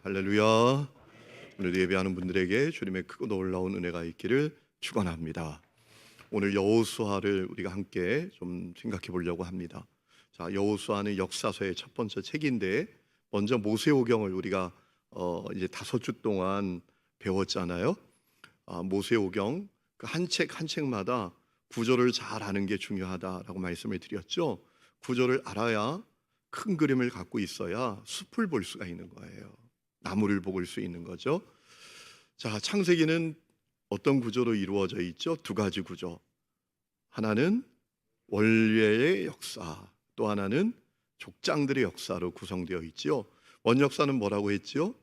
할렐루야. 오늘 예배하는 분들에게 주님의 크고 놀라운 은혜가 있기를 축원합니다. 오늘 여호수아를 우리가 함께 좀 생각해 보려고 합니다. 자, 여호수아는 역사서의 첫 번째 책인데 먼저 모세오경을 우리가 이제 5주 동안 배웠잖아요. 모세오경 그 한 책 한 책마다 구조를 잘 아는 게 중요하다라고 말씀을 드렸죠. 구조를 알아야 큰 그림을 갖고 있어야 숲을 볼 수가 있는 거예요. 나무를 볼 수 있는 거죠. 자, 창세기는 어떤 구조로 이루어져 있죠? 두 가지 구조. 하나는 원래의 역사, 또 하나는 족장들의 역사로 구성되어 있지요. 원역사는 뭐라고 했지요?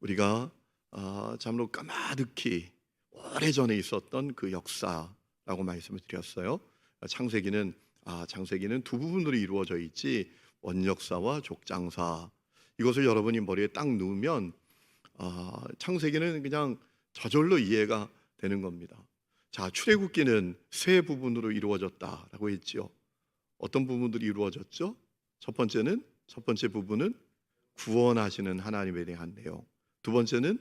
우리가 참으로 까마득히 오래전에 있었던 그 역사라고 말씀을 드렸어요. 창세기는 두 부분으로 이루어져 있지 원역사와 족장사. 이것을 여러분이 머리에 딱 넣으면 창세기는 그냥 저절로 이해가 되는 겁니다. 자, 출애굽기는 세 부분으로 이루어졌다라고 했지요. 어떤 부분들이 이루어졌죠? 첫 번째 부분은 구원하시는 하나님에 대한 내용. 두 번째는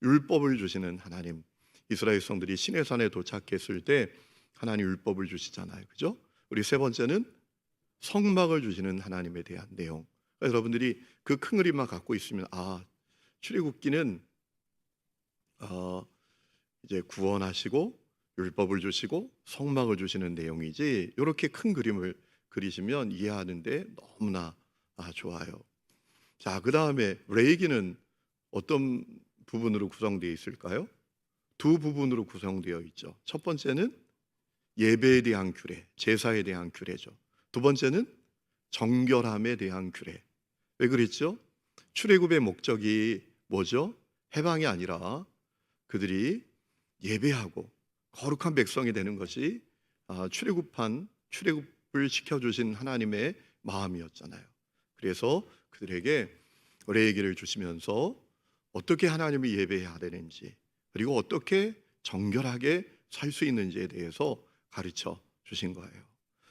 율법을 주시는 하나님. 이스라엘 백성들이 시내산에 도착했을 때 하나님 율법을 주시잖아요. 그죠? 우리 세 번째는 성막을 주시는 하나님에 대한 내용. 그러니까 여러분들이 그 큰 그림만 갖고 있으면 출애굽기는 이제 구원하시고 율법을 주시고 성막을 주시는 내용이지, 이렇게 큰 그림을 그리시면 이해하는데 너무나 좋아요. 자, 그 다음에 레위기는 어떤 부분으로 구성되어 있을까요? 두 부분으로 구성되어 있죠. 첫 번째는 예배에 대한 규례, 제사에 대한 규례죠. 두 번째는 정결함에 대한 규례. 왜 그랬죠? 출애굽의 목적이 뭐죠? 해방이 아니라 그들이 예배하고 거룩한 백성이 되는 것이 출애굽을 시켜주신 하나님의 마음이었잖아요. 그래서 그들에게 레위기를 주시면서 어떻게 하나님을 예배해야 되는지, 그리고 어떻게 정결하게 살 수 있는지에 대해서 가르쳐 주신 거예요.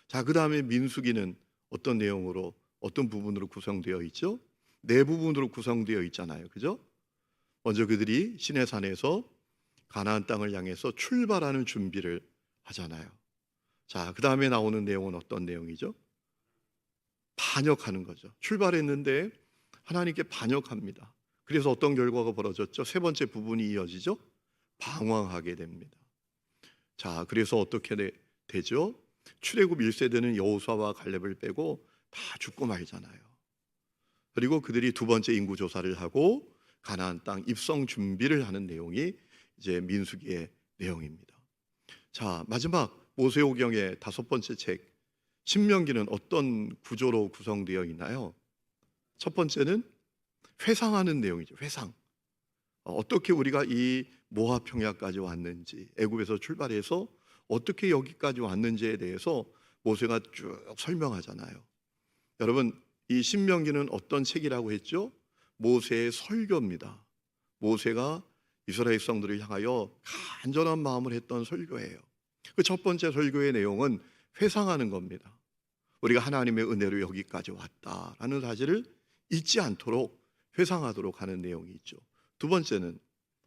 자, 그 다음에 민수기는 어떤 내용으로, 어떤 부분으로 구성되어 있죠? 네 부분으로 구성되어 있잖아요. 그죠? 먼저 그들이 시내산에서 가나안 땅을 향해서 출발하는 준비를 하잖아요. 자, 그 다음에 나오는 내용은 어떤 내용이죠? 반역하는 거죠. 출발했는데 하나님께 반역합니다. 그래서 어떤 결과가 벌어졌죠? 세 번째 부분이 이어지죠? 방황하게 됩니다. 자, 그래서 어떻게 되죠? 출애굽 1세대는 여호수아와 갈렙을 빼고 다 죽고 말잖아요. 그리고 그들이 두 번째 인구 조사를 하고 가나안 땅 입성 준비를 하는 내용이 이제 민수기의 내용입니다. 자, 마지막 모세오경의 5번째 책 신명기는 어떤 구조로 구성되어 있나요? 첫 번째는 회상하는 내용이죠. 회상. 어떻게 우리가 이 모압 평야까지 왔는지, 애굽에서 출발해서 어떻게 여기까지 왔는지에 대해서 모세가 쭉 설명하잖아요. 여러분, 이 신명기는 어떤 책이라고 했죠? 모세의 설교입니다. 모세가 이스라엘 백성들을 향하여 간절한 마음을 했던 설교예요. 그 첫 번째 설교의 내용은 회상하는 겁니다. 우리가 하나님의 은혜로 여기까지 왔다라는 사실을 잊지 않도록 회상하도록 하는 내용이 있죠. 두 번째는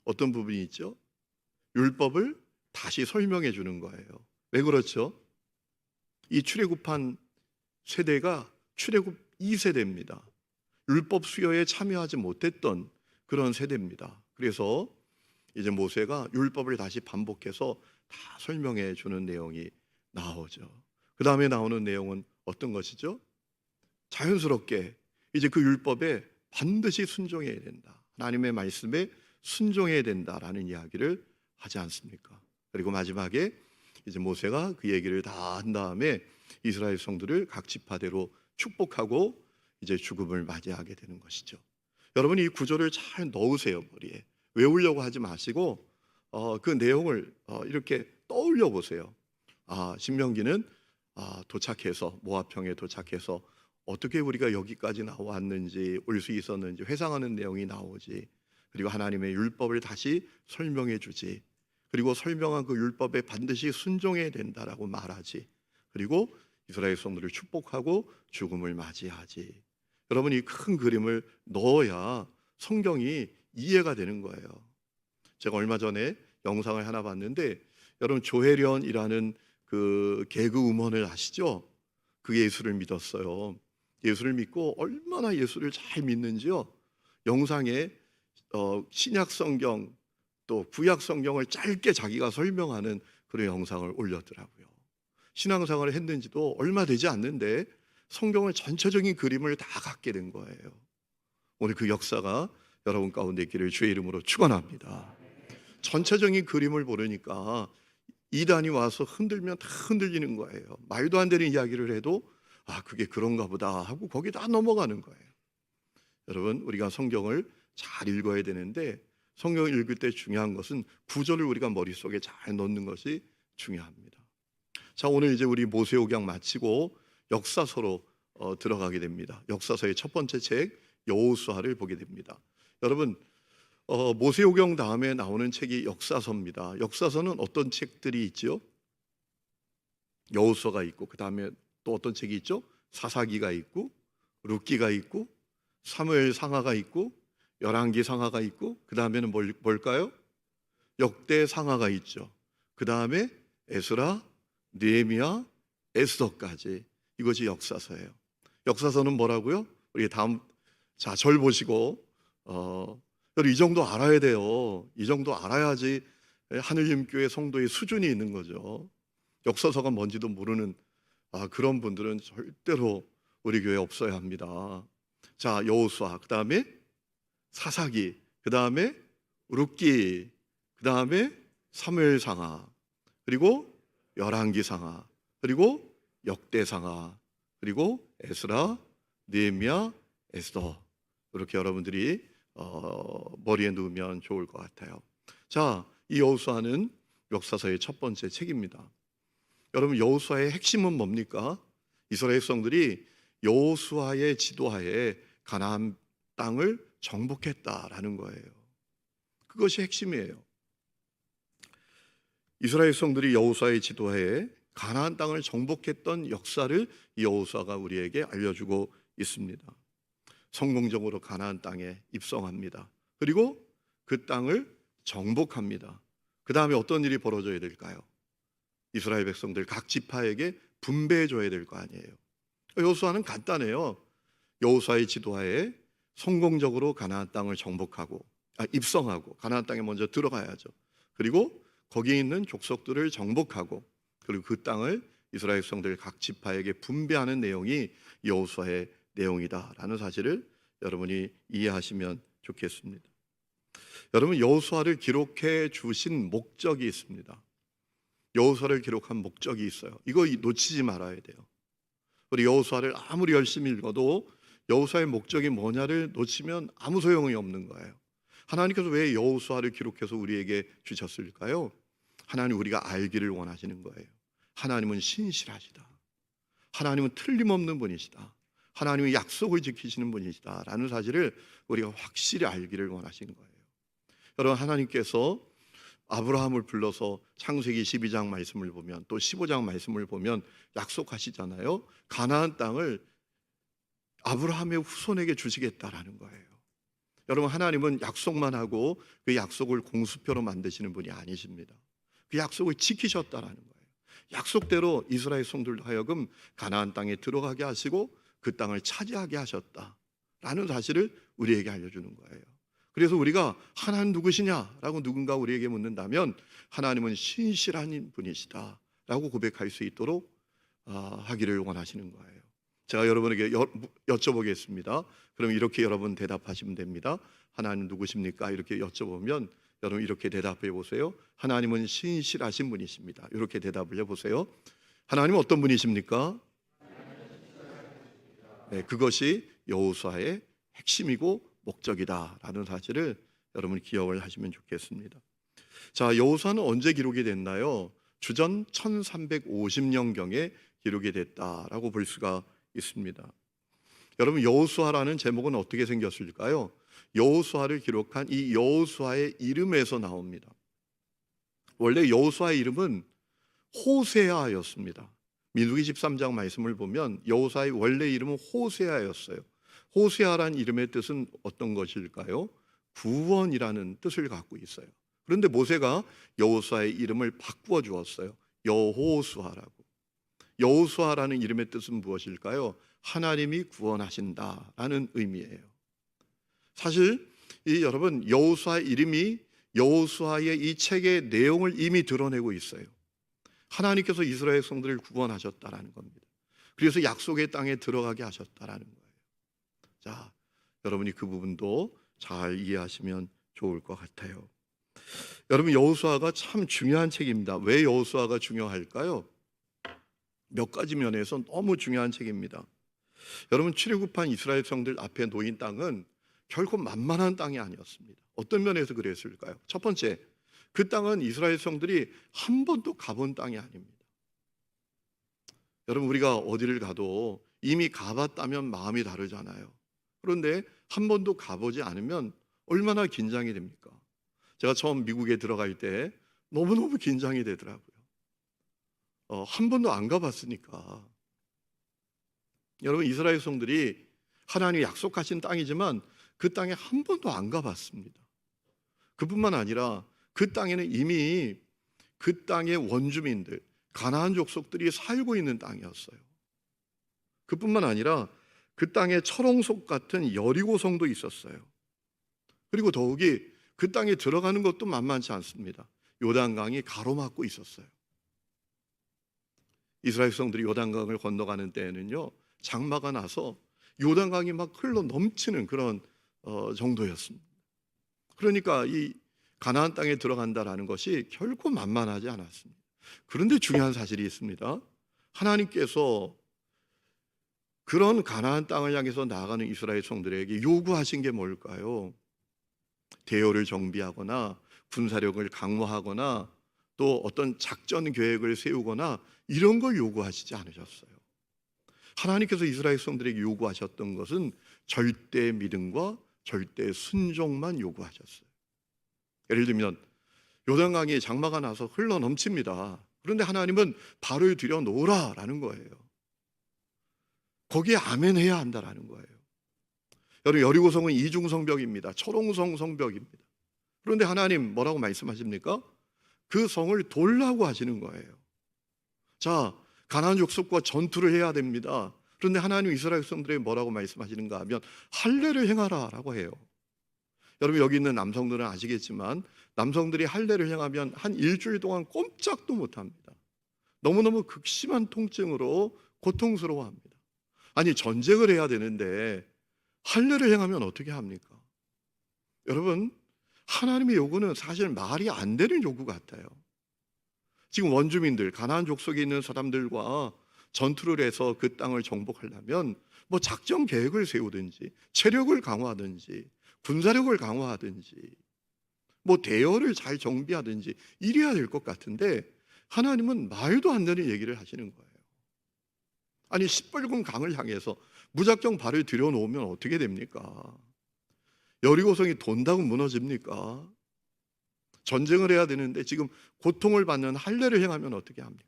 어떤 부분이 있죠? 율법을 다시 설명해 주는 거예요. 왜 그렇죠? 이 출애굽한 세대가 출애굽 2세대입니다. 율법 수여에 참여하지 못했던 그런 세대입니다. 그래서 이제 모세가 율법을 다시 반복해서 다 설명해 주는 내용이 나오죠. 그 다음에 나오는 내용은 어떤 것이죠? 자연스럽게 이제 그 율법에 반드시 순종해야 된다. 하나님의 말씀에 순종해야 된다라는 이야기를 하지 않습니까? 그리고 마지막에 이제 모세가 그 얘기를 다 한 다음에 이스라엘 성들을 각 지파대로 축복하고 이제 죽음을 맞이하게 되는 것이죠. 여러분이 이 구조를 잘 넣으세요. 머리에 외우려고 하지 마시고 그 내용을 이렇게 떠올려 보세요. 신명기는 도착해서 모압평에 도착해서 어떻게 우리가 여기까지 나왔는지, 올 수 있었는지 회상하는 내용이 나오지. 그리고 하나님의 율법을 다시 설명해 주지. 그리고 설명한 그 율법에 반드시 순종해야 된다라고 말하지. 그리고 이스라엘 백성들을 축복하고 죽음을 맞이하지. 여러분 이 큰 그림을 넣어야 성경이 이해가 되는 거예요. 제가 얼마 전에 영상을 하나 봤는데 여러분 조혜련이라는 그 개그 우먼을 아시죠? 그 예수를 믿었어요. 예수를 믿고 얼마나 예수를 잘 믿는지요. 영상에 신약 성경 또 구약 성경을 짧게 자기가 설명하는 그런 영상을 올렸더라고요. 신앙생활을 했는지도 얼마 되지 않는데 성경의 전체적인 그림을 다 갖게 된 거예요. 오늘 그 역사가 여러분 가운데 있기를 주의 이름으로 축원합니다. 전체적인 그림을 보려니까 이단이 와서 흔들면 다 흔들리는 거예요. 말도 안 되는 이야기를 해도 아 그게 그런가 보다 하고 거기 다 넘어가는 거예요. 여러분 우리가 성경을 잘 읽어야 되는데 성경을 읽을 때 중요한 것은 구절을 우리가 머릿속에 잘 넣는 것이 중요합니다. 자 오늘 이제 우리 모세오경 마치고 역사서로 들어가게 됩니다. 역사서의 첫 번째 책 여호수아를 보게 됩니다. 여러분 모세오경 다음에 나오는 책이 역사서입니다. 역사서는 어떤 책들이 있죠? 여호수아가 있고 그 다음에 또 어떤 책이 있죠? 사사기가 있고 룻기가 있고 사무엘 상하가 있고 열왕기 상하가 있고 그 다음에는 뭘까요? 역대 상하가 있죠. 그 다음에 에스라, 느헤미야, 에스더까지 이것이 역사서예요. 역사서는 뭐라고요? 우리 다음 절 보시고 이 정도 알아야 돼요. 이 정도 알아야지 하늘님교회 성도의 수준이 있는 거죠. 역사서가 뭔지도 모르는 그런 분들은 절대로 우리 교회에 없어야 합니다. 자, 여호수아, 그 다음에 사사기, 그 다음에 룻기, 그 다음에 사무엘상하, 그리고 열왕기상하, 그리고 역대상하, 그리고 에스라, 느헤미야, 에스더 이렇게 여러분들이 머리에 넣으면 좋을 것 같아요. 자, 이 여호수아는 역사서의 첫 번째 책입니다. 여러분 여호수아의 핵심은 뭡니까? 이스라엘 백성들이 여호수아의 지도하에 가나안 땅을 정복했다라는 거예요. 그것이 핵심이에요. 이스라엘 백성들이 여호수아의 지도하에 가나안 땅을 정복했던 역사를 이 여호수아가 우리에게 알려주고 있습니다. 성공적으로 가나안 땅에 입성합니다. 그리고 그 땅을 정복합니다. 그 다음에 어떤 일이 벌어져야 될까요? 이스라엘 백성들 각 지파에게 분배해 줘야 될 거 아니에요. 여호수아는 간단해요. 여호수아의 지도하에 성공적으로 가나안 땅을 정복하고 입성하고 가나안 땅에 먼저 들어가야죠. 그리고 거기에 있는 족속들을 정복하고 그리고 그 땅을 이스라엘 백성들 각 지파에게 분배하는 내용이 여호수아의 내용이다라는 사실을 여러분이 이해하시면 좋겠습니다. 여러분 여호수아를 기록해 주신 목적이 있습니다. 여호수아를 기록한 목적이 있어요. 이거 놓치지 말아야 돼요. 우리 여호수아를 아무리 열심히 읽어도 여호수아의 목적이 뭐냐를 놓치면 아무 소용이 없는 거예요. 하나님께서 왜 여호수아를 기록해서 우리에게 주셨을까요? 하나님 우리가 알기를 원하시는 거예요. 하나님은 신실하시다. 하나님은 틀림없는 분이시다. 하나님은 약속을 지키시는 분이시다 라는 사실을 우리가 확실히 알기를 원하시는 거예요. 여러분 하나님께서 아브라함을 불러서 창세기 12장 말씀을 보면 또 15장 말씀을 보면 약속하시잖아요. 가나안 땅을 아브라함의 후손에게 주시겠다라는 거예요. 여러분 하나님은 약속만 하고 그 약속을 공수표로 만드시는 분이 아니십니다. 그 약속을 지키셨다라는 거예요. 약속대로 이스라엘 성들로 하여금 가나안 땅에 들어가게 하시고 그 땅을 차지하게 하셨다라는 사실을 우리에게 알려주는 거예요. 그래서 우리가 하나님 누구시냐라고 누군가 우리에게 묻는다면 하나님은 신실한 분이시다라고 고백할 수 있도록 하기를 원하시는 거예요. 제가 여러분에게 여쭤보겠습니다. 그럼 이렇게 여러분 대답하시면 됩니다. 하나님 누구십니까? 이렇게 여쭤보면 여러분 이렇게 대답해 보세요. 하나님은 신실하신 분이십니다. 이렇게 대답을 해보세요. 하나님은 어떤 분이십니까? 네, 그것이 여호수아의 핵심이고 목적이다라는 사실을 여러분이 기억을 하시면 좋겠습니다. 자, 여호수아는 언제 기록이 됐나요? 주전 1350년경에 기록이 됐다라고 볼 수가 있습니다. 여러분 여호수아라는 제목은 어떻게 생겼을까요? 여호수아를 기록한 이 여호수아의 이름에서 나옵니다. 원래 여호수아의 이름은 호세아였습니다. 민수기 13장 말씀을 보면 여호수아의 원래 이름은 호세아였어요. 호세아란 이름의 뜻은 어떤 것일까요? 구원이라는 뜻을 갖고 있어요. 그런데 모세가 여호수아의 이름을 바꾸어 주었어요. 여호수아라고. 여호수아라는 이름의 뜻은 무엇일까요? 하나님이 구원하신다라는 의미예요. 사실 여러분, 여호수아 이름이 여호수아의 이 책의 내용을 이미 드러내고 있어요. 하나님께서 이스라엘 성들을 구원하셨다라는 겁니다. 그래서 약속의 땅에 들어가게 하셨다라는 거예요. 자, 여러분이 그 부분도 잘 이해하시면 좋을 것 같아요. 여러분, 여호수아가 참 중요한 책입니다. 왜 여호수아가 중요할까요? 몇 가지 면에서 너무 중요한 책입니다. 여러분, 출애굽한 이스라엘 성들 앞에 놓인 땅은 결코 만만한 땅이 아니었습니다. 어떤 면에서 그랬을까요? 첫 번째, 그 땅은 이스라엘 성들이 한 번도 가본 땅이 아닙니다. 여러분, 우리가 어디를 가도 이미 가봤다면 마음이 다르잖아요. 그런데 한 번도 가보지 않으면 얼마나 긴장이 됩니까? 제가 처음 미국에 들어갈 때 너무너무 긴장이 되더라고요. 한 번도 안 가봤으니까. 여러분, 이스라엘 성들이 하나님이 약속하신 땅이지만 그 땅에 한 번도 안 가봤습니다. 그뿐만 아니라 그 땅에는 이미 그 땅의 원주민들, 가나안 족속들이 살고 있는 땅이었어요. 그뿐만 아니라 그 땅에 철옹속 같은 여리고성도 있었어요. 그리고 더욱이 그 땅에 들어가는 것도 만만치 않습니다. 요단강이 가로막고 있었어요. 이스라엘 성들이 요단강을 건너가는 때에는요, 장마가 나서 요단강이 막 흘러 넘치는 그런 정도였습니다. 그러니까 이 가나안 땅에 들어간다라는 것이 결코 만만하지 않았습니다. 그런데 중요한 사실이 있습니다. 하나님께서 그런 가나안 땅을 향해서 나아가는 이스라엘 성들에게 요구하신 게 뭘까요? 대요를 정비하거나 군사력을 강화하거나 또 어떤 작전 계획을 세우거나 이런 걸 요구하시지 않으셨어요. 하나님께서 이스라엘 성들에게 요구하셨던 것은 절대 믿음과 절대 순종만 요구하셨어요. 예를 들면 요단강이 장마가 나서 흘러 넘칩니다. 그런데 하나님은 발을 들여 놓으라라는 거예요. 거기에 아멘 해야 한다라는 거예요. 여러분, 여리고성은 이중성벽입니다. 철옹성 성벽입니다. 그런데 하나님 뭐라고 말씀하십니까? 그 성을 돌라고 하시는 거예요. 자, 가나안 족속과 전투를 해야 됩니다. 그런데 하나님 이스라엘 백성들에게 뭐라고 말씀하시는가 하면 할례를 행하라라고 해요. 여러분, 여기 있는 남성들은 아시겠지만 남성들이 할례를 행하면 한 일주일 동안 꼼짝도 못합니다. 너무너무 극심한 통증으로 고통스러워합니다. 아니, 전쟁을 해야 되는데 할례를 행하면 어떻게 합니까? 여러분, 하나님의 요구는 사실 말이 안 되는 요구 같아요. 지금 원주민들, 가나안 족속에 있는 사람들과 전투를 해서 그 땅을 정복하려면 뭐 작전 계획을 세우든지 체력을 강화하든지 군사력을 강화하든지 뭐 대여를 잘 정비하든지 이래야 될 것 같은데 하나님은 말도 안 되는 얘기를 하시는 거예요. 아니, 시뻘건 강을 향해서 무작정 발을 들여놓으면 어떻게 됩니까? 여리고성이 돈다고 무너집니까? 전쟁을 해야 되는데 지금 고통을 받는 할례를 행하면 어떻게 합니까?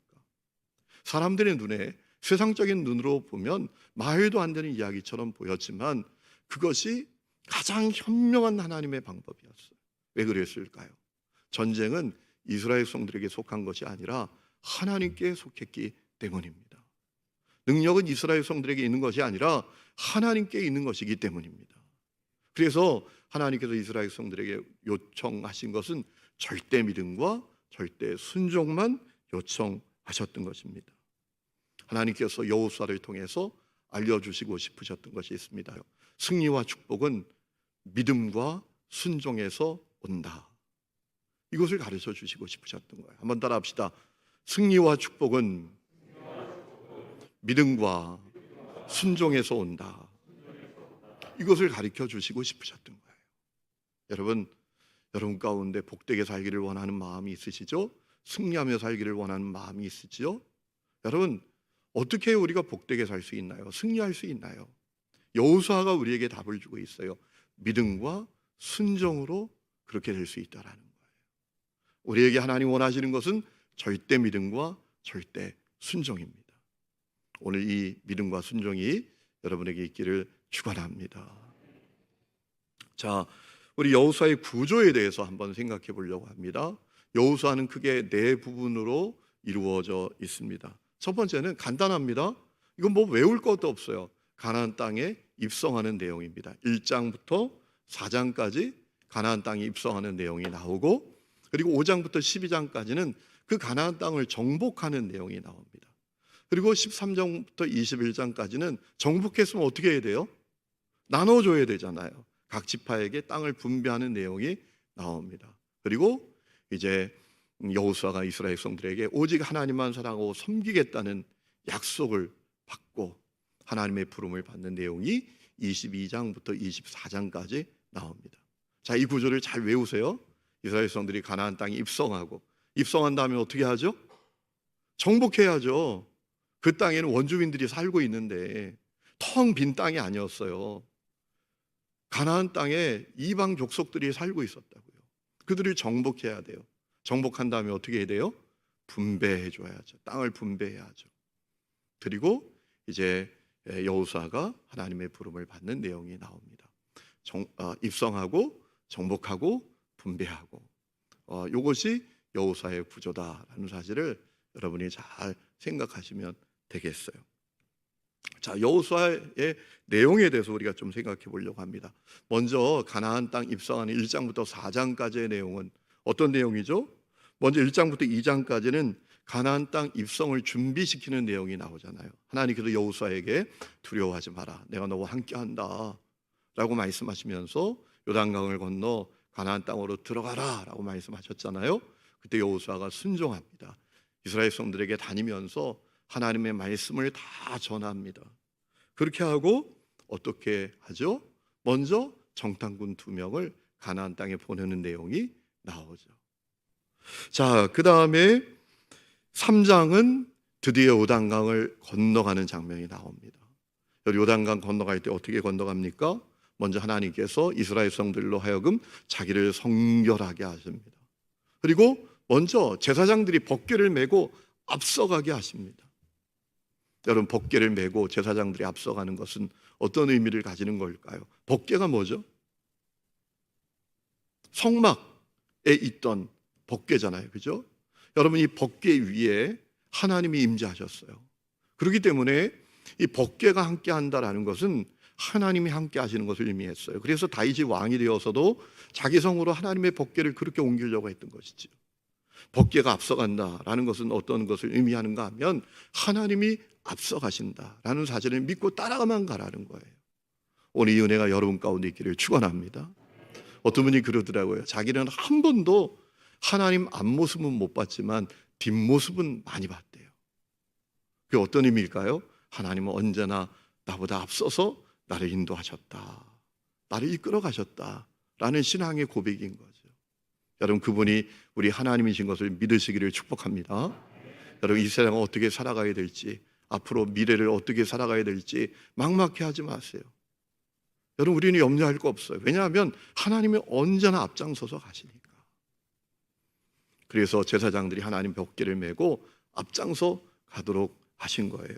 사람들의 눈에, 세상적인 눈으로 보면 말도 안 되는 이야기처럼 보였지만 그것이 가장 현명한 하나님의 방법이었어요. 왜 그랬을까요? 전쟁은 이스라엘 성들에게 속한 것이 아니라 하나님께 속했기 때문입니다. 능력은 이스라엘 성들에게 있는 것이 아니라 하나님께 있는 것이기 때문입니다. 그래서 하나님께서 이스라엘 성들에게 요청하신 것은 절대 믿음과 절대 순종만 요청하셨던 것입니다. 하나님께서 여호수아를 통해서 알려주시고 싶으셨던 것이 있습니다. 승리와 축복은 믿음과 순종에서 온다. 이것을 가르쳐 주시고 싶으셨던 거예요. 한번 따라합시다. 승리와 축복은 믿음과 순종에서 온다. 이것을 가르쳐 주시고 싶으셨던 거예요. 여러분 가운데 복되게 살기를 원하는 마음이 있으시죠? 승리하며 살기를 원하는 마음이 있으시죠? 여러분, 어떻게 우리가 복되게 살 수 있나요? 승리할 수 있나요? 여호수아가 우리에게 답을 주고 있어요. 믿음과 순종으로 그렇게 될 수 있다라는 거예요. 우리에게 하나님 원하시는 것은 절대 믿음과 절대 순종입니다. 오늘 이 믿음과 순종이 여러분에게 있기를 축원합니다. 자, 우리 여호수아의 구조에 대해서 한번 생각해 보려고 합니다. 여호수아는 크게 네 부분으로 이루어져 있습니다. 첫 번째는 간단합니다. 이건 뭐 외울 것도 없어요. 가나안 땅에 입성하는 내용입니다. 1장부터 4장까지 가나안 땅에 입성하는 내용이 나오고, 그리고 5장부터 12장까지는 그 가나안 땅을 정복하는 내용이 나옵니다. 그리고 13장부터 21장까지는 정복했으면 어떻게 해야 돼요? 나눠줘야 되잖아요. 각 지파에게 땅을 분배하는 내용이 나옵니다. 그리고 이제 여호수아가 이스라엘 백성들에게 오직 하나님만 사랑하고 섬기겠다는 약속을 받고 하나님의 부름을 받는 내용이 22장부터 24장까지 나옵니다. 자, 이 구조를 잘 외우세요. 이스라엘 백성들이 가나안 땅에 입성하고, 입성한 다음에 어떻게 하죠? 정복해야죠. 그 땅에는 원주민들이 살고 있는데 텅 빈 땅이 아니었어요. 가나안 땅에 이방 족속들이 살고 있었다고요. 그들을 정복해야 돼요. 정복한 다음에 어떻게 해야 돼요? 분배해 줘야죠. 땅을 분배해야죠. 그리고 이제 여호수아가 하나님의 부름을 받는 내용이 나옵니다. 입성하고 정복하고 분배하고, 이것이 여호수아의 구조다라는 사실을 여러분이 잘 생각하시면 되겠어요. 자, 여호수아의 내용에 대해서 우리가 좀 생각해 보려고 합니다. 먼저 가나안 땅 입성하는 1장부터 4장까지의 내용은 어떤 내용이죠? 먼저 1장부터 2장까지는 가나안 땅 입성을 준비시키는 내용이 나오잖아요. 하나님께서 여호수아에게 두려워하지 마라, 내가 너와 함께한다 라고 말씀하시면서 요단강을 건너 가나안 땅으로 들어가라 라고 말씀하셨잖아요. 그때 여호수아가 순종합니다. 이스라엘 백성들에게 다니면서 하나님의 말씀을 다 전합니다. 그렇게 하고 어떻게 하죠? 먼저 정탐꾼 2명을 가나안 땅에 보내는 내용이 나오죠. 자, 그 다음에 3장은 드디어 요단강을 건너가는 장면이 나옵니다. 요단강 건너갈 때 어떻게 건너갑니까? 먼저 하나님께서 이스라엘 백성들로 하여금 자기를 성결하게 하십니다. 그리고 먼저 제사장들이 법궤를 메고 앞서가게 하십니다. 여러분, 법궤를 메고 제사장들이 앞서가는 것은 어떤 의미를 가지는 걸까요? 법궤가 뭐죠? 성막에 있던 법궤잖아요, 그죠? 여러분, 이 법궤 위에 하나님이 임재하셨어요. 그렇기 때문에 이 법궤가 함께 한다라는 것은 하나님이 함께 하시는 것을 의미했어요. 그래서 다윗이 왕이 되어서도 자기 성으로 하나님의 법궤를 그렇게 옮기려고 했던 것이죠. 법궤가 앞서간다라는 것은 어떤 것을 의미하는가 하면 하나님이 앞서가신다라는 사실을 믿고 따라가만 가라는 거예요. 오늘 이 은혜가 여러분 가운데 있기를 축원합니다. 어떤 분이 그러더라고요. 자기는 한 번도 하나님 앞모습은 못 봤지만 뒷모습은 많이 봤대요. 그게 어떤 의미일까요? 하나님은 언제나 나보다 앞서서 나를 인도하셨다, 나를 이끌어 가셨다라는 신앙의 고백인 거죠. 여러분, 그분이 우리 하나님이신 것을 믿으시기를 축복합니다. 여러분, 이 세상을 어떻게 살아가야 될지, 앞으로 미래를 어떻게 살아가야 될지 막막해 하지 마세요. 여러분, 우리는 염려할 거 없어요. 왜냐하면 하나님이 언제나 앞장서서 가시니까. 그래서 제사장들이 하나님 법궤를 메고 앞장서 가도록 하신 거예요.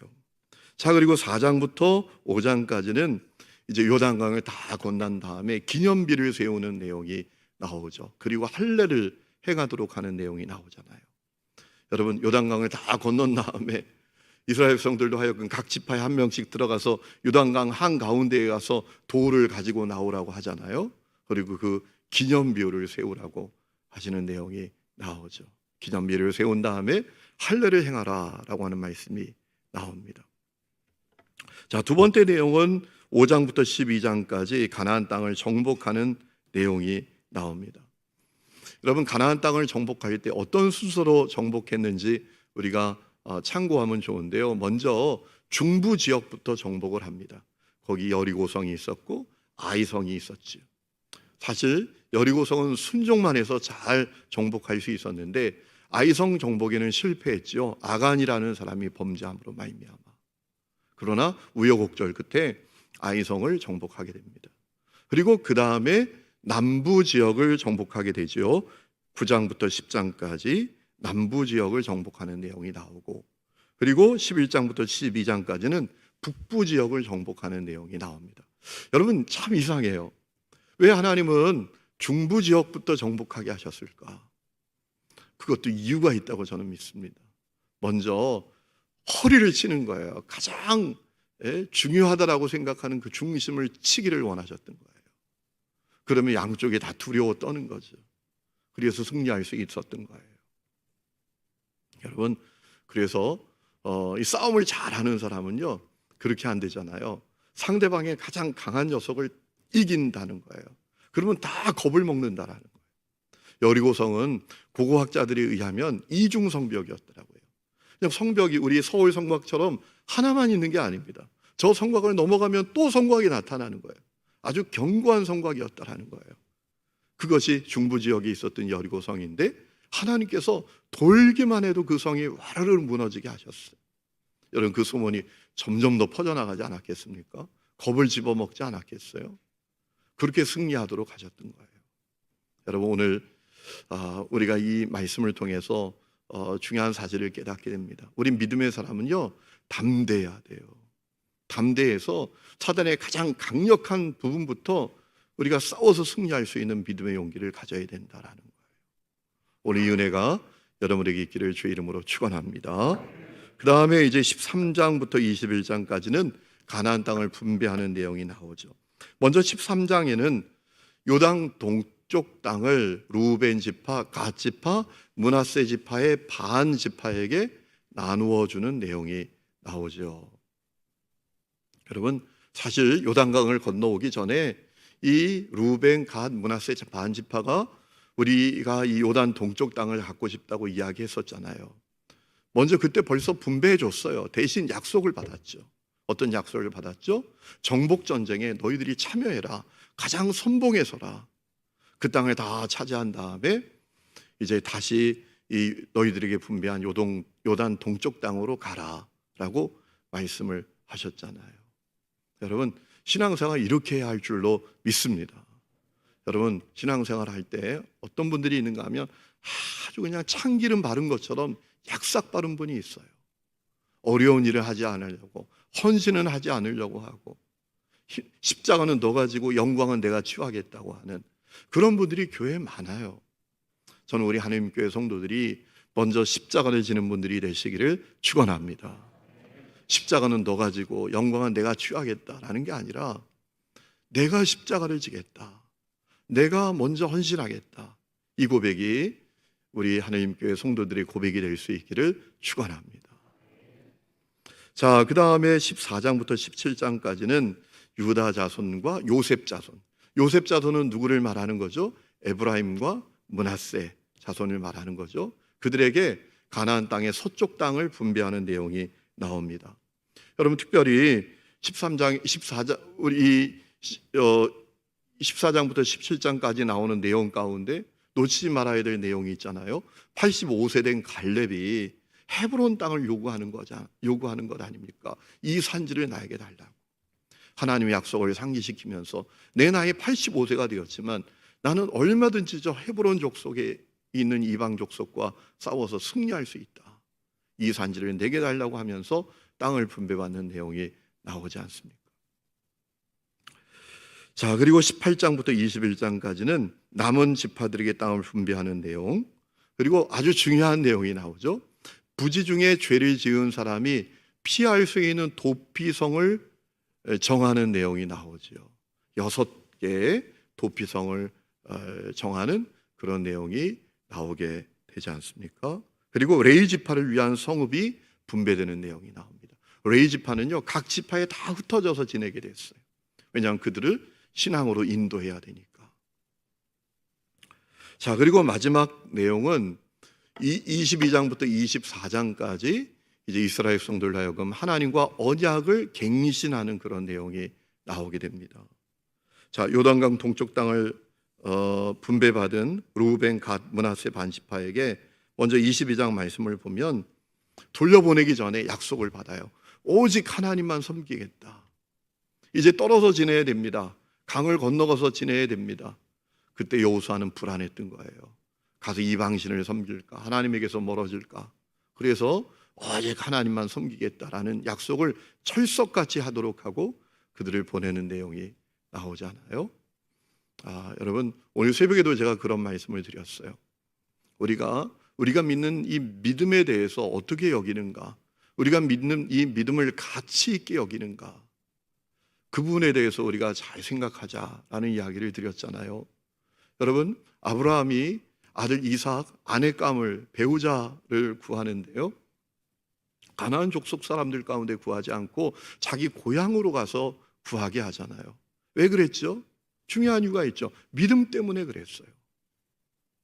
자, 그리고 4장부터 5장까지는 이제 요단강을 다 건넌 다음에 기념비를 세우는 내용이 나오죠. 그리고 할례를 행하도록 하는 내용이 나오잖아요. 여러분, 요단강을 다 건넌 다음에 이스라엘 백성들도 하여금 각 지파에 한 명씩 들어가서 요단강 한가운데에 가서 돌을 가지고 나오라고 하잖아요. 그리고 그 기념비를 세우라고 하시는 내용이 나오죠. 기념비를 세운 다음에 할례를 행하라라고 하는 말씀이 나옵니다. 자, 두 번째 내용은 5장부터 12장까지 가나안 땅을 정복하는 내용이 나옵니다. 여러분, 가나안 땅을 정복할 때 어떤 순서로 정복했는지 우리가 참고하면 좋은데요. 먼저 중부 지역부터 정복을 합니다. 거기 여리고성이 있었고 아이성이 있었죠. 사실 여리고성은 순종만 해서 잘 정복할 수 있었는데 아이성 정복에는 실패했죠. 아간이라는 사람이 범죄함으로 말미암아. 그러나 우여곡절 끝에 아이성을 정복하게 됩니다. 그리고 그 다음에 남부 지역을 정복하게 되죠. 9장부터 10장까지 남부 지역을 정복하는 내용이 나오고, 그리고 11장부터 12장까지는 북부 지역을 정복하는 내용이 나옵니다. 여러분 참 이상해요. 왜 하나님은 중부 지역부터 정복하게 하셨을까? 그것도 이유가 있다고 저는 믿습니다. 먼저 허리를 치는 거예요. 가장 중요하다라고 생각하는 그 중심을 치기를 원하셨던 거예요. 그러면 양쪽에 다 두려워 떠는 거죠. 그래서 승리할 수 있었던 거예요. 여러분, 그래서 이 싸움을 잘하는 사람은요 그렇게 안 되잖아요. 상대방의 가장 강한 녀석을 이긴다는 거예요. 그러면 다 겁을 먹는다라는 거예요. 여리고성은 고고학자들에 의하면 이중 성벽이었더라고요. 그냥 성벽이 우리 서울 성곽처럼 하나만 있는 게 아닙니다. 저 성곽을 넘어가면 또 성곽이 나타나는 거예요. 아주 견고한 성곽이었다라는 거예요. 그것이 중부 지역에 있었던 여리고성인데 하나님께서 돌기만 해도 그 성이 와르르 무너지게 하셨어요. 여러분 그 소문이 점점 더 퍼져나가지 않았겠습니까? 겁을 집어먹지 않았겠어요? 그렇게 승리하도록 하셨던 거예요. 여러분 오늘 우리가 이 말씀을 통해서 중요한 사실을 깨닫게 됩니다. 우리 믿음의 사람은요 담대해야 돼요. 담대해서 사단의 가장 강력한 부분부터 우리가 싸워서 승리할 수 있는 믿음의 용기를 가져야 된다라는 거예요. 오늘 이 은혜가 여러분에게 있기를 주의 이름으로 축원합니다. 그 다음에 이제 13장부터 21장까지는 가나안 땅을 분배하는 내용이 나오죠. 먼저 13장에는 요단 동쪽 땅을 루벤 지파, 갓 지파, 므낫세 지파의 반 지파에게 나누어 주는 내용이 나오죠. 여러분 사실 요단강을 건너오기 전에 이 루벤, 갓, 므낫세 반 지파가 우리가 이 요단 동쪽 땅을 갖고 싶다고 이야기했었잖아요. 먼저 그때 벌써 분배해 줬어요. 대신 약속을 받았죠. 어떤 약속을 받았죠? 정복 전쟁에 너희들이 참여해라. 가장 선봉에 서라. 그 땅을 다 차지한 다음에 이제 다시 이 너희들에게 분배한 요단 동쪽 땅으로 가라라고 말씀을 하셨잖아요. 여러분 신앙생활 이렇게 해야 할 줄로 믿습니다. 여러분 신앙생활 할 때 어떤 분들이 있는가 하면 아주 그냥 참기름 바른 것처럼 약삭 바른 분이 있어요. 어려운 일을 하지 않으려고, 헌신은 하지 않으려고 하고, 십자가는 너가 지고 영광은 내가 취하겠다고 하는 그런 분들이 교회에 많아요. 저는 우리 하나님 교회 성도들이 먼저 십자가를 지는 분들이 되시기를 축원합니다. 십자가는 너가 지고 영광은 내가 취하겠다라는 게 아니라 내가 십자가를 지겠다. 내가 먼저 헌신하겠다. 이 고백이 우리 하나님 교회 성도들의 고백이 될 수 있기를 축원합니다. 자, 그 다음에 14장부터 17장까지는 유다 자손과 요셉 자손. 요셉 자손은 누구를 말하는 거죠? 에브라임과 므낫세 자손을 말하는 거죠. 그들에게 가나안 땅의 서쪽 땅을 분배하는 내용이 나옵니다. 여러분 특별히 14장 우리 14장부터 17장까지 나오는 내용 가운데 놓치지 말아야 될 내용이 있잖아요. 85세 된 갈렙이 헤브론 땅을 요구하는 것 아닙니까? 이 산지를 나에게 달라고. 하나님의 약속을 상기시키면서 내 나이 85세가 되었지만 나는 얼마든지 저 헤브론 족속에 있는 이방 족속과 싸워서 승리할 수 있다. 이 산지를 내게 달라고 하면서 땅을 분배받는 내용이 나오지 않습니까? 자, 그리고 18장부터 21장까지는 남은 지파들에게 땅을 분배하는 내용, 그리고 아주 중요한 내용이 나오죠. 부지 중에 죄를 지은 사람이 피할 수 있는 도피성을 정하는 내용이 나오죠. 6개의 도피성을 정하는 그런 내용이 나오게 되지 않습니까? 그리고 레위 지파를 위한 성읍이 분배되는 내용이 나옵니다. 레위 지파는요 각 지파에 다 흩어져서 지내게 됐어요. 왜냐하면 그들을 신앙으로 인도해야 되니까. 자, 그리고 마지막 내용은 22장부터 24장까지 이제 이스라엘 백성들 하여금 하나님과 언약을 갱신하는 그런 내용이 나오게 됩니다. 자, 요단강 동쪽 땅을 분배받은 루벤, 갓, 므낫세 반지파에게 먼저 22장 말씀을 보면 돌려보내기 전에 약속을 받아요. 오직 하나님만 섬기겠다. 이제 떨어져 지내야 됩니다. 강을 건너가서 지내야 됩니다. 그때 여호수아는 불안했던 거예요. 가서 이방신을 섬길까? 하나님에게서 멀어질까? 그래서 오직 하나님만 섬기겠다라는 약속을 철석같이 하도록 하고 그들을 보내는 내용이 나오잖아요. 여러분, 오늘 새벽에도 제가 그런 말씀을 드렸어요. 우리가 믿는 이 믿음에 대해서 어떻게 여기는가, 우리가 믿는 이 믿음을 가치 있게 여기는가, 그 부분에 대해서 우리가 잘 생각하자라는 이야기를 드렸잖아요. 여러분, 아브라함이 아들 이삭, 아내감을, 배우자를 구하는데요, 가나안 족속 사람들 가운데 구하지 않고 자기 고향으로 가서 구하게 하잖아요. 왜 그랬죠? 중요한 이유가 있죠. 믿음 때문에 그랬어요.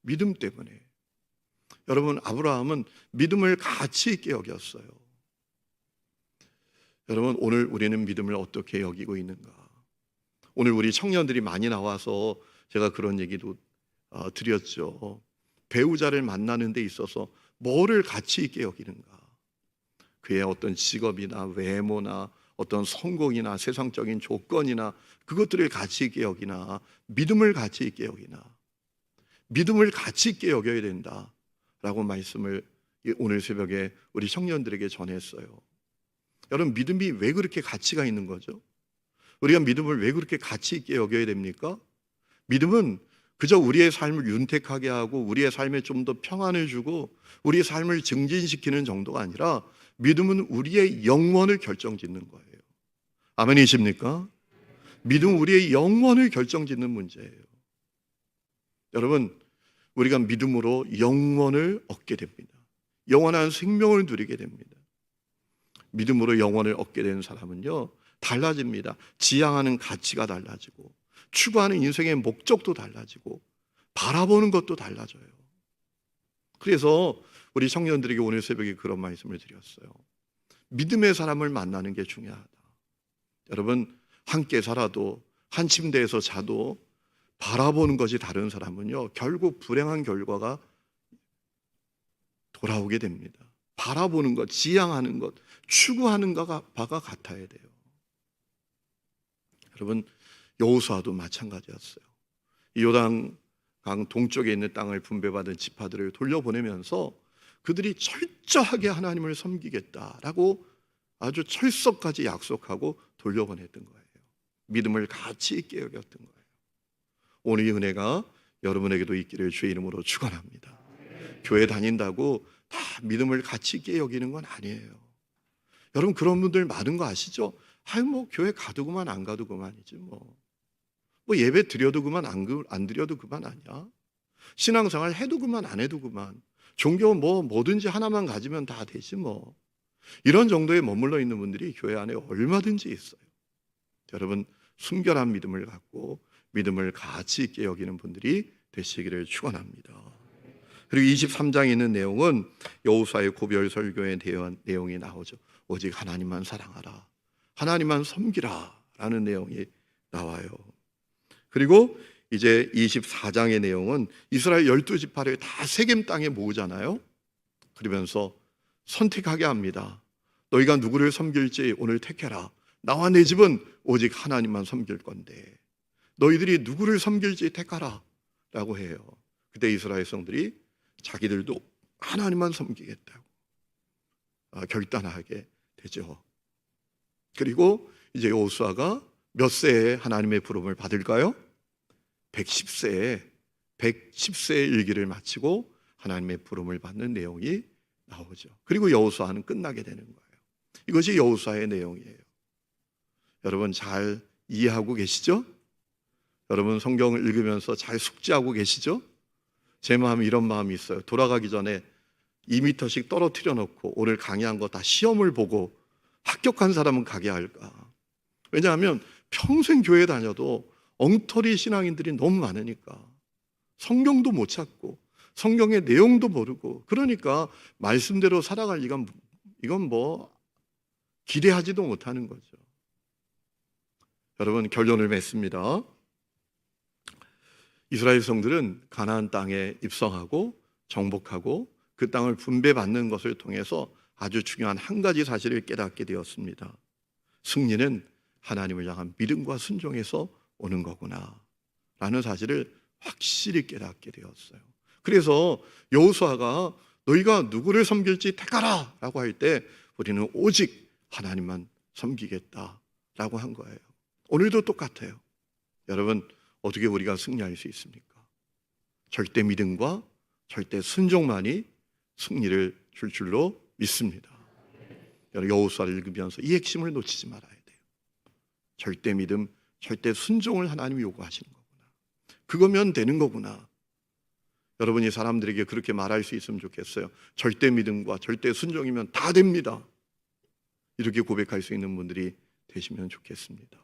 믿음 때문에. 여러분, 아브라함은 믿음을 가치 있게 여겼어요. 여러분, 오늘 우리는 믿음을 어떻게 여기고 있는가? 오늘 우리 청년들이 많이 나와서 제가 그런 얘기도 드렸죠. 배우자를 만나는 데 있어서 뭐를 가치 있게 여기는가? 그의 어떤 직업이나 외모나 어떤 성공이나 세상적인 조건이나 그것들을 가치 있게 여기나, 믿음을 가치 있게 여기나. 믿음을 가치 있게 여겨야 된다라고 말씀을 오늘 새벽에 우리 청년들에게 전했어요. 여러분, 믿음이 왜 그렇게 가치가 있는 거죠? 우리가 믿음을 왜 그렇게 가치 있게 여겨야 됩니까? 믿음은 그저 우리의 삶을 윤택하게 하고 우리의 삶에 좀 더 평안을 주고 우리의 삶을 증진시키는 정도가 아니라, 믿음은 우리의 영원을 결정짓는 거예요. 아멘이십니까? 믿음은 우리의 영원을 결정짓는 문제예요. 여러분, 우리가 믿음으로 영원을 얻게 됩니다. 영원한 생명을 누리게 됩니다. 믿음으로 영원을 얻게 되는 사람은요, 달라집니다. 지향하는 가치가 달라지고 추구하는 인생의 목적도 달라지고 바라보는 것도 달라져요. 그래서 우리 청년들에게 오늘 새벽에 그런 말씀을 드렸어요. 믿음의 사람을 만나는 게 중요하다. 여러분, 함께 살아도 한 침대에서 자도 바라보는 것이 다른 사람은요, 결국 불행한 결과가 돌아오게 됩니다. 바라보는 것, 지향하는 것, 추구하는 바가 같아야 돼요. 여러분, 여호수아도 마찬가지였어요. 이 요단강 동쪽에 있는 땅을 분배받은 지파들을 돌려보내면서 그들이 철저하게 하나님을 섬기겠다라고 아주 철석까지 약속하고 돌려보냈던 거예요. 믿음을 가치 있게 여겼던 거예요. 오늘 이 은혜가 여러분에게도 있기를 주의 이름으로 축원합니다. 교회 다닌다고 다 믿음을 가치 있게 여기는 건 아니에요. 여러분, 그런 분들 많은 거 아시죠? 뭐 교회 가도 그만 안 가도 그만이지 뭐 예배 드려도 그만 안 드려도 그만 아니야. 신앙생활 해도 그만 안 해도 그만. 종교 뭐든지 하나만 가지면 다 되지 뭐. 이런 정도에 머물러 있는 분들이 교회 안에 얼마든지 있어요. 여러분, 순결한 믿음을 갖고 믿음을 가치 있게 여기는 분들이 되시기를 축원합니다. 그리고 23장에 있는 내용은 여호수아의 고별 설교에 대한 내용이 나오죠. 오직 하나님만 사랑하라, 하나님만 섬기라 라는 내용이 나와요. 그리고 이제 24장의 내용은 이스라엘 12지파를 다 세겜 땅에 모으잖아요. 그러면서 선택하게 합니다. 너희가 누구를 섬길지 오늘 택해라. 나와 내 집은 오직 하나님만 섬길 건데 너희들이 누구를 섬길지 택하라 라고 해요. 그때 이스라엘 성들이 자기들도 하나님만 섬기겠다고 결단하게 되죠. 그리고 이제 여호수아가 몇 세에 하나님의 부름을 받을까요? 110세의 일기를 마치고 하나님의 부름을 받는 내용이 나오죠. 그리고 여호수아는 끝나게 되는 거예요. 이것이 여호수아의 내용이에요. 여러분, 잘 이해하고 계시죠? 여러분, 성경을 읽으면서 잘 숙지하고 계시죠? 제 마음에 이런 마음이 있어요. 돌아가기 전에 2m씩 떨어뜨려 놓고 오늘 강의한 거 다 시험을 보고 합격한 사람은 가게 할까? 왜냐하면 평생 교회 다녀도 엉터리 신앙인들이 너무 많으니까 성경도 못 찾고 성경의 내용도 모르고, 그러니까 말씀대로 살아갈 이건 뭐 기대하지도 못하는 거죠. 여러분, 결론을 맺습니다. 이스라엘 성들은 가나안 땅에 입성하고 정복하고 그 땅을 분배받는 것을 통해서 아주 중요한 한 가지 사실을 깨닫게 되었습니다. 승리는 하나님을 향한 믿음과 순종에서 오는 거구나 라는 사실을 확실히 깨닫게 되었어요. 그래서 여호수아가 너희가 누구를 섬길지 택하라 라고 할 때 우리는 오직 하나님만 섬기겠다 라고 한 거예요. 오늘도 똑같아요. 여러분, 어떻게 우리가 승리할 수 있습니까? 절대 믿음과 절대 순종만이 승리를 줄 줄로 믿습니다. 여호수아를 읽으면서 이 핵심을 놓치지 말아야 돼요. 절대 믿음, 절대 순종을 하나님이 요구하시는 거구나. 그거면 되는 거구나. 여러분이 사람들에게 그렇게 말할 수 있으면 좋겠어요. 절대 믿음과 절대 순종이면 다 됩니다. 이렇게 고백할 수 있는 분들이 되시면 좋겠습니다.